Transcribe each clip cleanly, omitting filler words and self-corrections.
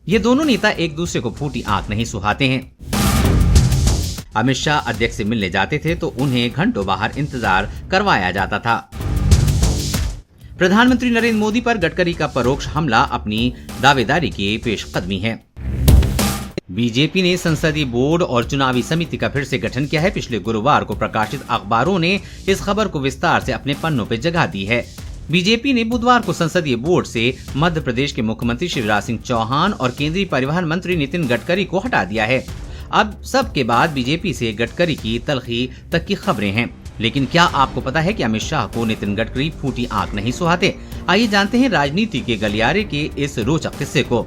ये दोनों नेता एक दूसरे को फूटी आंख नहीं सुहाते हैं। अमित शाह अध्यक्ष से मिलने जाते थे तो उन्हें घंटों बाहर इंतजार करवाया जाता था। प्रधानमंत्री नरेंद्र मोदी पर गडकरी का परोक्ष हमला अपनी दावेदारी की पेशकदमी है। बीजेपी ने संसदीय बोर्ड और चुनावी समिति का फिर से गठन किया है। पिछले गुरुवार को प्रकाशित अखबारों ने इस खबर को विस्तार से अपने पन्नों पर जगह दी है। बीजेपी ने बुधवार को संसदीय बोर्ड से मध्य प्रदेश के मुख्यमंत्री शिवराज सिंह चौहान और केंद्रीय परिवहन मंत्री नितिन गडकरी को हटा दिया है। अब सबके बाद बीजेपी से गडकरी की तलखी तक की खबरें हैं। लेकिन क्या आपको पता है कि अमित शाह को नितिन गडकरी फूटी आंख नहीं सुहाते? आइए जानते हैं राजनीति के गलियारे के इस रोचक किस्से को।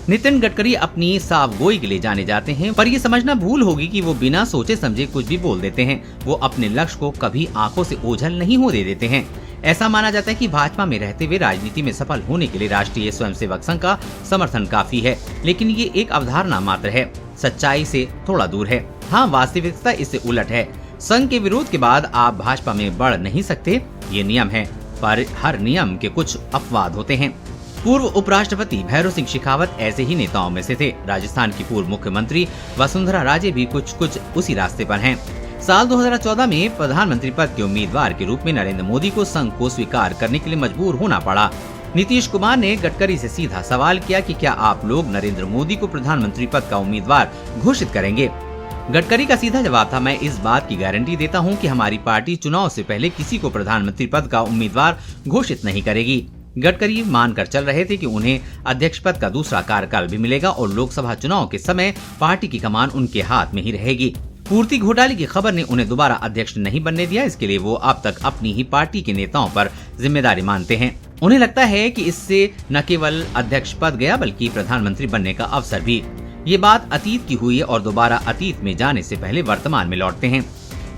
नितिन गडकरी अपनी साफ गोई के लिए जाने जाते हैं, पर ये समझना भूल होगी कि वो बिना सोचे समझे कुछ भी बोल देते हैं। वो अपने लक्ष्य को कभी आंखों से ओझल नहीं होने देते हैं। ऐसा माना जाता है कि भाजपा में रहते हुए राजनीति में सफल होने के लिए राष्ट्रीय स्वयंसेवक संघ का समर्थन काफी है, लेकिन ये एक अवधारणा मात्र है, सच्चाई से थोड़ा दूर है। हाँ, वास्तविकता इससे उलट है। संघ के विरोध के बाद आप भाजपा में बढ़ नहीं सकते, ये नियम है, पर हर नियम के कुछ अपवाद होते हैं। पूर्व उपराष्ट्रपति भैरों सिंह शेखावत ऐसे ही नेताओं में से थे। राजस्थान की पूर्व मुख्यमंत्री वसुंधरा राजे भी कुछ उसी रास्ते पर हैं। साल 2014 में प्रधानमंत्री पद के उम्मीदवार के रूप में नरेंद्र मोदी को संघ को स्वीकार करने के लिए मजबूर होना पड़ा। नीतीश कुमार ने गडकरी से सीधा सवाल किया कि क्या आप लोग नरेंद्र मोदी को प्रधानमंत्री पद का उम्मीदवार घोषित करेंगे? गडकरी का सीधा जवाब था, मैं इस बात की गारंटी देता हूं कि हमारी पार्टी चुनाव से पहले किसी को प्रधानमंत्री पद का उम्मीदवार घोषित नहीं करेगी। गडकरी मानकर चल रहे थे कि उन्हें अध्यक्ष पद का दूसरा कार्यकाल भी मिलेगा और लोकसभा चुनाव के समय पार्टी की कमान उनके हाथ में ही रहेगी। पूर्ति घोटाले की खबर ने उन्हें दोबारा अध्यक्ष नहीं बनने दिया। इसके लिए वो अब तक अपनी ही पार्टी के नेताओं पर जिम्मेदारी मानते हैं। उन्हें लगता है कि इससे न केवल अध्यक्ष पद गया बल्कि प्रधानमंत्री बनने का अवसर भी। ये बात अतीत की हुई है और दोबारा अतीत में जाने से पहले वर्तमान में लौटते हैं।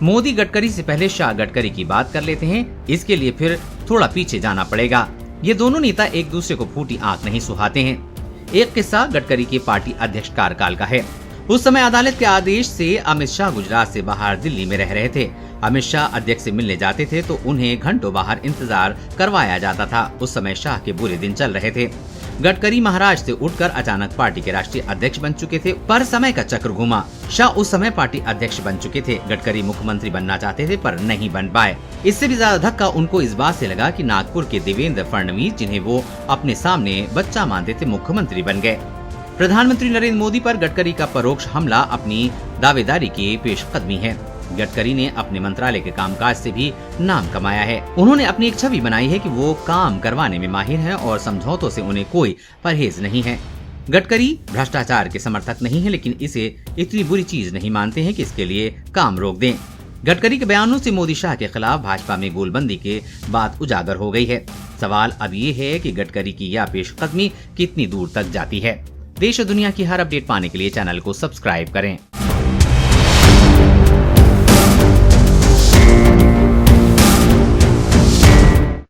मोदी गडकरी से पहले शाह गडकरी की बात कर लेते हैं। इसके लिए फिर थोड़ा पीछे जाना पड़ेगा। ये दोनों नेता एक दूसरे को फूटी आंख नहीं सुहाते हैं। एक किस्सा गडकरी के पार्टी अध्यक्ष कार्यकाल का है। उस समय अदालत के आदेश से अमित शाह गुजरात से बाहर दिल्ली में रह रहे थे। अमित शाह अध्यक्ष से मिलने जाते थे तो उन्हें घंटों बाहर इंतजार करवाया जाता था। उस समय शाह के बुरे दिन चल रहे थे। गडकरी महाराष्ट्र से उठकर अचानक पार्टी के राष्ट्रीय अध्यक्ष बन चुके थे, पर समय का चक्र घूमा। शाह उस समय पार्टी अध्यक्ष बन चुके थे। गडकरी मुख्यमंत्री बनना चाहते थे पर नहीं बन पाए। इससे भी ज्यादा धक्का उनको इस बात से लगा कि नागपुर के देवेंद्र फडणवीस, जिन्हें वो अपने सामने बच्चा मानते थे, मुख्यमंत्री बन गए। प्रधानमंत्री नरेंद्र मोदी पर गडकरी का परोक्ष हमला अपनी दावेदारी की पेशकदमी है। गडकरी ने अपने मंत्रालय के कामकाज से भी नाम कमाया है। उन्होंने अपनी एक छवि बनाई है कि वो काम करवाने में माहिर हैं और समझौतों से उन्हें कोई परहेज नहीं है। गडकरी भ्रष्टाचार के समर्थक नहीं है, लेकिन इसे इतनी बुरी चीज नहीं मानते हैं कि इसके लिए काम रोक दें। गडकरी के बयानों से मोदी शाह के खिलाफ भाजपा में गोलबंदी के बात उजागर हो गई है। सवाल अब ये है कि गडकरी की यह पेशकदमी कितनी दूर तक जाती है। देश और दुनिया की हर अपडेट पाने के लिए चैनल को सब्सक्राइब करें।